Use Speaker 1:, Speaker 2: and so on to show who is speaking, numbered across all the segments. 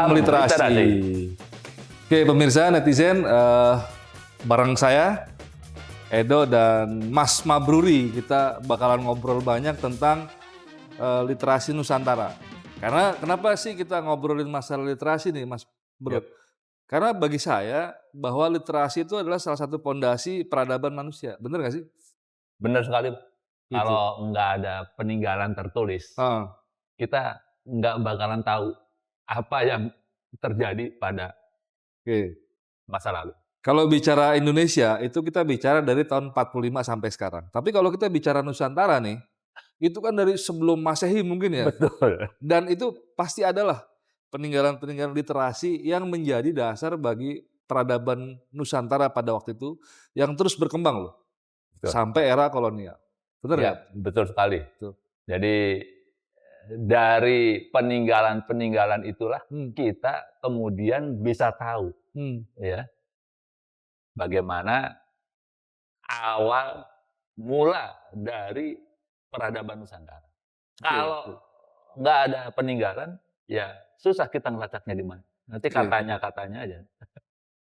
Speaker 1: Salam literasi. Oke pemirsa netizen, bareng saya Edo dan Mas Mabruri, kita bakalan ngobrol banyak tentang literasi Nusantara. Karena kenapa sih kita ngobrolin masalah literasi nih Mas Bro?
Speaker 2: Yep.
Speaker 1: Karena bagi saya bahwa literasi itu adalah salah satu pondasi peradaban manusia. Bener nggak sih?
Speaker 2: Benar sekali.
Speaker 1: Gitu.
Speaker 2: Kalau nggak ada peninggalan tertulis, kita nggak bakalan tahu apa yang terjadi pada masa lalu.
Speaker 1: Kalau bicara Indonesia, itu kita bicara dari tahun 45 sampai sekarang. Tapi kalau kita bicara Nusantara nih, itu kan dari sebelum Masehi mungkin ya.
Speaker 2: Betul.
Speaker 1: Dan itu pasti adalah peninggalan-peninggalan literasi yang menjadi dasar bagi peradaban Nusantara pada waktu itu yang terus berkembang loh.
Speaker 2: Betul.
Speaker 1: Sampai era kolonial. Benar
Speaker 2: Ya,
Speaker 1: nggak?
Speaker 2: betul sekali.
Speaker 1: Tuh.
Speaker 2: Jadi dari peninggalan-peninggalan itulah kita kemudian bisa tahu ya bagaimana awal mula dari peradaban Nusantara. Kalau nggak ada peninggalan, ya susah kita ngelacaknya di mana. Nanti katanya aja.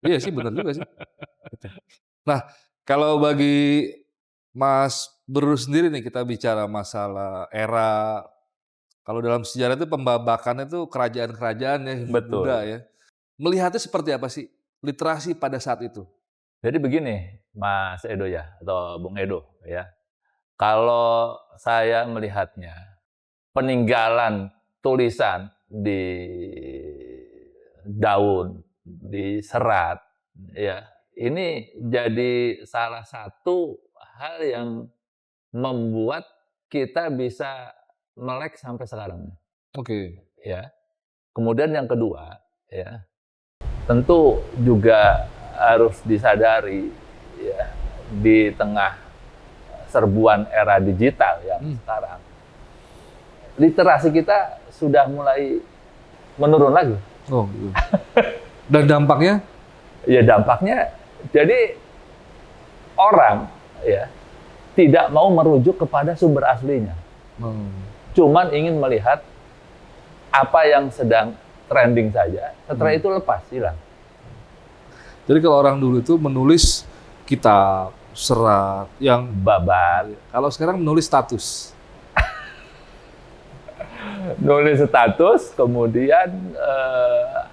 Speaker 1: Iya sih, benar juga sih. Nah, kalau bagi Mas Bro sendiri nih, kita bicara masalah era, kalau dalam sejarah itu pembabakan itu kerajaan-kerajaan ya,
Speaker 2: Betul.
Speaker 1: Buddha ya. Melihatnya seperti apa sih literasi pada saat itu?
Speaker 2: Jadi begini, Mas Edo ya, atau Bung Edo ya. Kalau saya melihatnya, peninggalan tulisan di daun, di serat, ya ini jadi salah satu hal yang membuat kita bisa melek sampai sekarang.
Speaker 1: Oke.
Speaker 2: Ya. Kemudian yang kedua, ya tentu juga harus disadari ya di tengah serbuan era digital yang sekarang, literasi kita sudah mulai menurun lagi.
Speaker 1: Oh, gitu. Dan dampaknya?
Speaker 2: Ya dampaknya, jadi orang ya tidak mau merujuk kepada sumber aslinya. Cuman ingin melihat apa yang sedang trending saja, setelah itu lepas, hilang.
Speaker 1: Jadi kalau orang dulu itu menulis kitab, serat, yang
Speaker 2: babat.
Speaker 1: Kalau sekarang menulis status.
Speaker 2: Nulis status, kemudian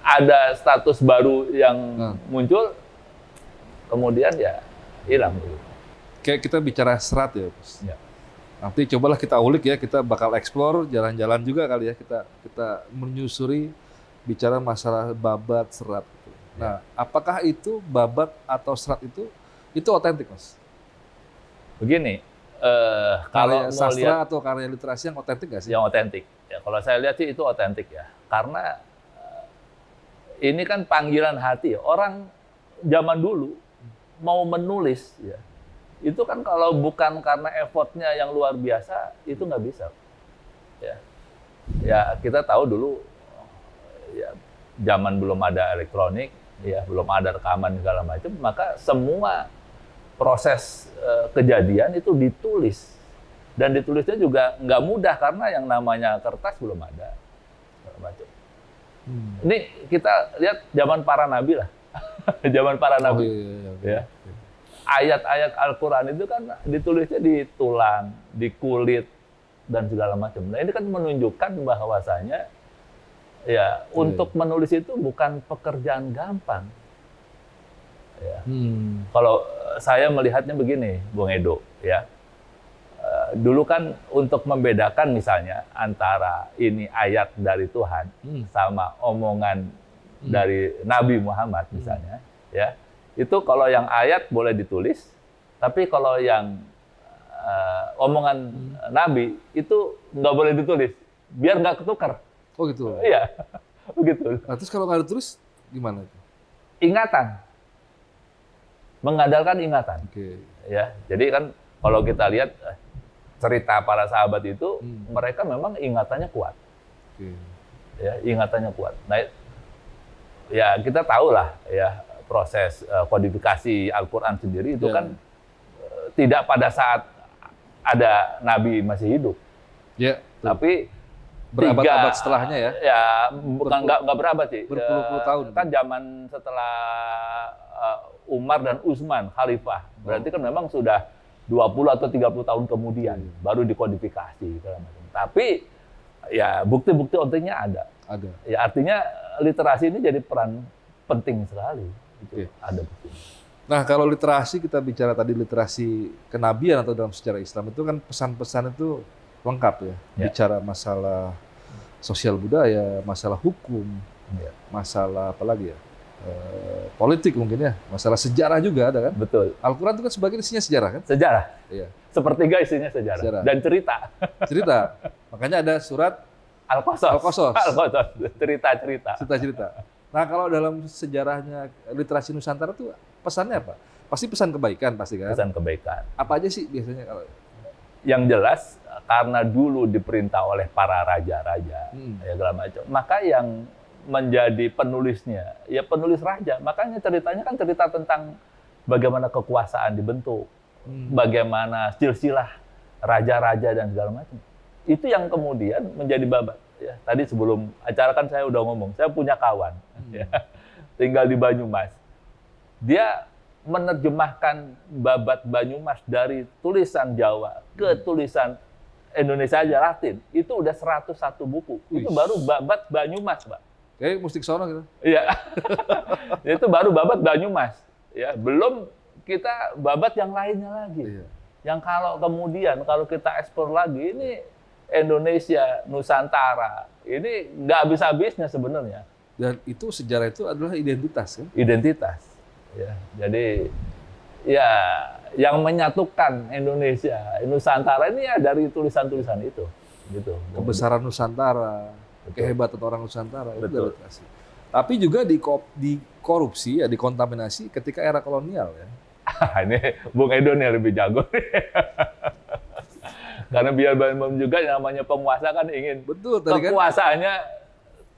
Speaker 2: ada status baru yang muncul, kemudian ya hilang.
Speaker 1: Kayak kita bicara serat ya, Mas. Ya. Nanti cobalah kita ulik ya, kita bakal explore, jalan-jalan juga kali ya, kita menyusuri bicara masalah babat, serat. Nah, apakah itu babat atau serat itu otentik, Mas?
Speaker 2: Begini,
Speaker 1: kalau
Speaker 2: kalau
Speaker 1: sastra
Speaker 2: mau lihat,
Speaker 1: atau karya literasi yang otentik nggak sih?
Speaker 2: Yang otentik. Ya, kalau saya lihat sih itu otentik ya, karena ini kan panggilan hati. Orang zaman dulu mau menulis, ya, itu kan kalau bukan karena effortnya yang luar biasa, itu nggak bisa. Ya kita tahu dulu, ya, zaman belum ada elektronik, ya belum ada rekaman segala macam, maka semua proses kejadian itu ditulis. Dan ditulisnya juga nggak mudah karena yang namanya kertas belum ada. Macam. Ini kita lihat zaman para nabi lah. Zaman para nabi. Ya. Ayat-ayat Al-Quran itu kan ditulisnya di tulang, di kulit, dan segala macam. Nah ini kan menunjukkan bahwasanya ya untuk menulis itu bukan pekerjaan gampang. Ya. Kalau saya melihatnya begini, Bung Edo, ya. Dulu kan untuk membedakan misalnya antara ini ayat dari Tuhan sama omongan dari Nabi Muhammad misalnya, ya itu kalau yang ayat boleh ditulis, tapi kalau yang omongan Nabi itu nggak boleh ditulis, biar nggak ketukar.
Speaker 1: Oh gitu.
Speaker 2: Iya, begitu.
Speaker 1: Nah, terus kalau nggak ditulis gimana itu?
Speaker 2: Ingatan, mengandalkan ingatan. Ya, jadi kan kalau kita lihat cerita para sahabat itu, mereka memang ingatannya kuat. Ya, ingatannya kuat. Nah, ya kita tahu lah ya proses kodifikasi Al-Quran sendiri itu kan tidak pada saat ada Nabi masih hidup. Tapi
Speaker 1: Berabad-abad setelahnya ya?
Speaker 2: Ya, bukan nggak berabad sih.
Speaker 1: Berpuluh-puluh tahun.
Speaker 2: Kan zaman setelah Umar dan Utsman, Khalifah. Berarti kan memang sudah 20 atau 30 tahun kemudian baru dikodifikasi segala macam. Tapi ya bukti-bukti pentingnya ada.
Speaker 1: Ada.
Speaker 2: Ya artinya literasi ini jadi peran penting sekali. Gitu. Ada bukti.
Speaker 1: Nah, kalau literasi, kita bicara tadi literasi kenabian atau dalam sejarah Islam itu kan pesan-pesan itu lengkap ya. Bicara masalah sosial budaya, masalah hukum, masalah apa lagi ya? Politik mungkin ya, masalah sejarah juga ada kan?
Speaker 2: Betul.
Speaker 1: Al-Quran itu kan sebagian isinya sejarah kan?
Speaker 2: Sejarah.
Speaker 1: Iya.
Speaker 2: Sepertiga isinya sejarah. Dan cerita.
Speaker 1: Cerita. Makanya ada surat
Speaker 2: Al-Qasas.
Speaker 1: Al-Qasas.
Speaker 2: Al-Qasas. Cerita-cerita.
Speaker 1: Cerita-cerita. Nah, kalau dalam sejarahnya literasi Nusantara itu pesannya apa? Pasti pesan kebaikan pasti kan?
Speaker 2: Pesan kebaikan.
Speaker 1: Apa aja sih biasanya kalau?
Speaker 2: Yang jelas karena dulu diperintah oleh para raja-raja ya segala macam, maka yang menjadi penulisnya ya penulis raja. Makanya ceritanya kan cerita tentang bagaimana kekuasaan dibentuk, bagaimana silsilah raja-raja dan segala macam. Itu yang kemudian menjadi babat. Ya, tadi sebelum acara kan saya udah ngomong, saya punya kawan ya, tinggal di Banyumas. Dia menerjemahkan babat Banyumas dari tulisan Jawa ke tulisan Indonesia aja Latin. Itu udah 101 buku. Itu baru babat Banyumas, Pak.
Speaker 1: Kayak mustik sono gitu.
Speaker 2: Iya. Itu baru babat Banyumas. Ya, belum kita babat yang lainnya lagi. Iya. Yang kalau kita ekspor lagi, ini Indonesia, Nusantara, ini nggak habis-habisnya sebenarnya.
Speaker 1: Dan itu sejarah itu adalah identitas kan?
Speaker 2: Identitas. Ya, jadi ya yang menyatukan Indonesia, Nusantara ini ya dari tulisan-tulisan itu. Gitu.
Speaker 1: Kebesaran Nusantara. Betul. Kehebatan orang Nusantara itu literasi. Tapi juga dikorupsi, ya, dikontaminasi ketika era kolonial ya.
Speaker 2: Ini Bung Edo nih lebih jago. Karena biar juga namanya penguasa kan ingin kekuasaannya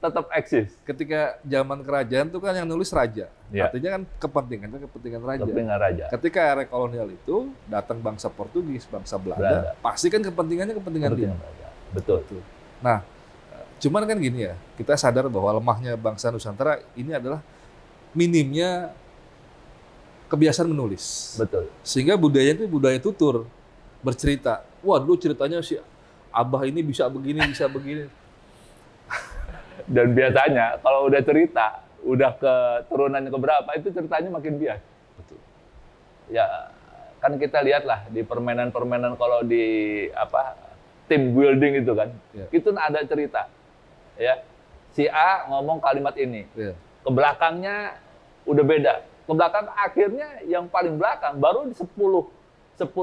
Speaker 2: tetap eksis.
Speaker 1: Ketika zaman kerajaan itu kan yang nulis raja. Ya. Artinya kan kepentingan raja.
Speaker 2: Kepentingan raja.
Speaker 1: Ketika era kolonial itu datang bangsa Portugis, bangsa Belanda. Pasti kan kepentingan dia.
Speaker 2: Betul.
Speaker 1: Nah, cuman kan gini ya, kita sadar bahwa lemahnya bangsa Nusantara ini adalah minimnya kebiasaan menulis.
Speaker 2: Betul.
Speaker 1: Sehingga budaya itu budaya tutur, bercerita. Wah, dulu ceritanya si Abah ini bisa begini, bisa begini.
Speaker 2: Dan biasanya kalau udah cerita, udah ke turunannya keberapa, itu ceritanya makin bias.
Speaker 1: Betul.
Speaker 2: Ya, kan kita lihatlah di permainan-permainan kalau di team building itu kan, itu ada cerita. Ya, si A ngomong kalimat ini, ke belakangnya udah beda. Ke belakang akhirnya yang paling belakang baru 10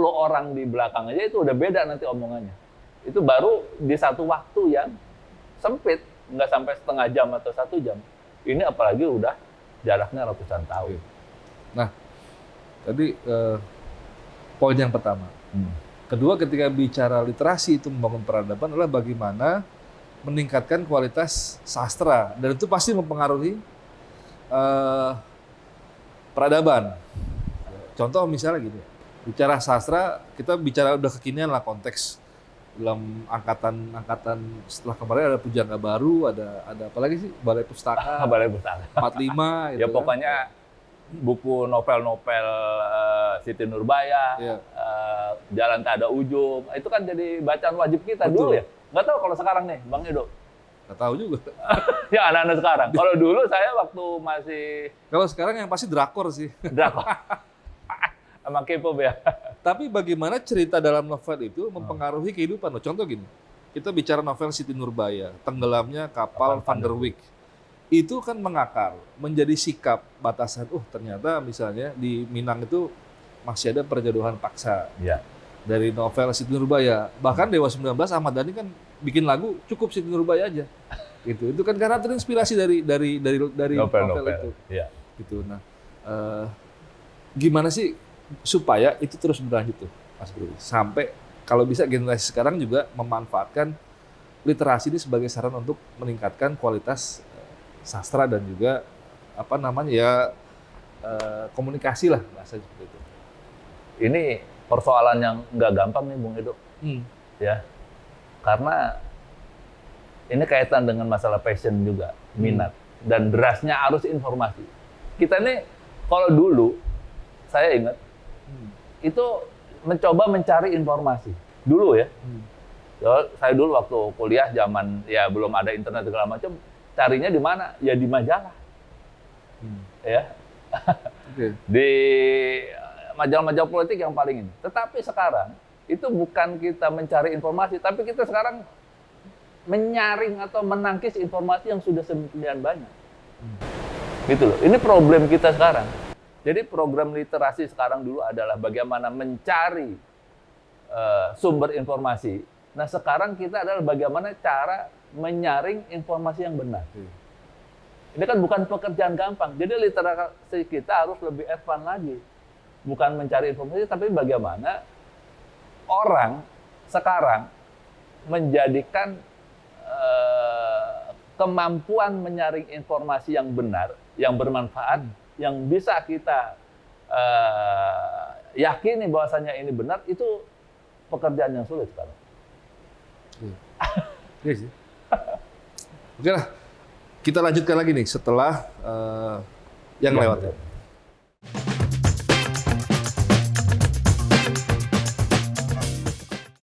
Speaker 2: orang di belakang aja itu udah beda nanti omongannya. Itu baru di satu waktu yang sempit, nggak sampai setengah jam atau 1 jam. Ini apalagi udah jaraknya ratusan tahun.
Speaker 1: Nah, tadi poin yang pertama. Kedua, ketika bicara literasi itu membangun peradaban adalah bagaimana meningkatkan kualitas sastra, dan itu pasti mempengaruhi peradaban. Contoh misalnya gini, bicara sastra, kita bicara udah kekinian lah konteks dalam angkatan setelah kemarin ada Pujangga Baru, ada apa lagi sih, Balai Pustaka,
Speaker 2: Balai Pustaka
Speaker 1: 45 gitu.
Speaker 2: Ya pokoknya buku novel-novel Siti Nurbaya, Jalan Tak Ada Ujung, itu kan jadi bacaan wajib kita. Betul. Dulu ya. Nggak tahu kalau sekarang nih, Bang Edo.
Speaker 1: Nggak tahu juga.
Speaker 2: Ya anak-anak sekarang. Kalau dulu saya waktu masih...
Speaker 1: Kalau sekarang yang pasti drakor sih.
Speaker 2: Drakor. Sama K-pop ya.
Speaker 1: Tapi bagaimana cerita dalam novel itu mempengaruhi kehidupan. Contoh gini, kita bicara novel Siti Nurbaya, tenggelamnya kapal Van der Wijk. Itu kan mengakar, menjadi sikap batasan. Ternyata misalnya di Minang itu masih ada perjodohan paksa. Ya. Dari novel Siti Nurbaya. Bahkan Dewa 19 Ahmad Dhani kan bikin lagu cukup Siti Nurbaya aja. Gitu. Itu kan karena terinspirasi dari novel itu.
Speaker 2: Ya.
Speaker 1: Gitu. Nah, gimana sih supaya itu terus berlanjut tuh, Mas Bro? Sampai kalau bisa generasi sekarang juga memanfaatkan literasi ini sebagai saran untuk meningkatkan kualitas sastra dan juga komunikasi lah bahasa seperti itu.
Speaker 2: Ini persoalan yang nggak gampang nih, Bung Edo. Ya, karena Ini kaitan dengan masalah passion juga, minat dan derasnya arus informasi. Kita ini kalau dulu saya ingat itu mencoba mencari informasi dulu ya. Saya dulu waktu kuliah zaman ya belum ada internet segala macam, carinya di mana? Ya di majalah. Ya. Di majalah-majalah politik yang paling ini. Tetapi sekarang itu bukan kita mencari informasi, tapi kita sekarang menyaring atau menangkis informasi yang sudah sedemikian banyak. Gitu loh. Ini problem kita sekarang. Jadi program literasi sekarang dulu adalah bagaimana mencari sumber informasi. Nah sekarang kita adalah bagaimana cara menyaring informasi yang benar. Ini kan bukan pekerjaan gampang. Jadi literasi kita harus lebih advance lagi. Bukan mencari informasi, tapi bagaimana orang sekarang menjadikan kemampuan menyaring informasi yang benar, yang bermanfaat, yang bisa kita yakini bahwasanya ini benar, itu pekerjaan yang sulit sekarang.
Speaker 1: Iya sih. Oke lah, kita lanjutkan lagi nih setelah yang lewat ya.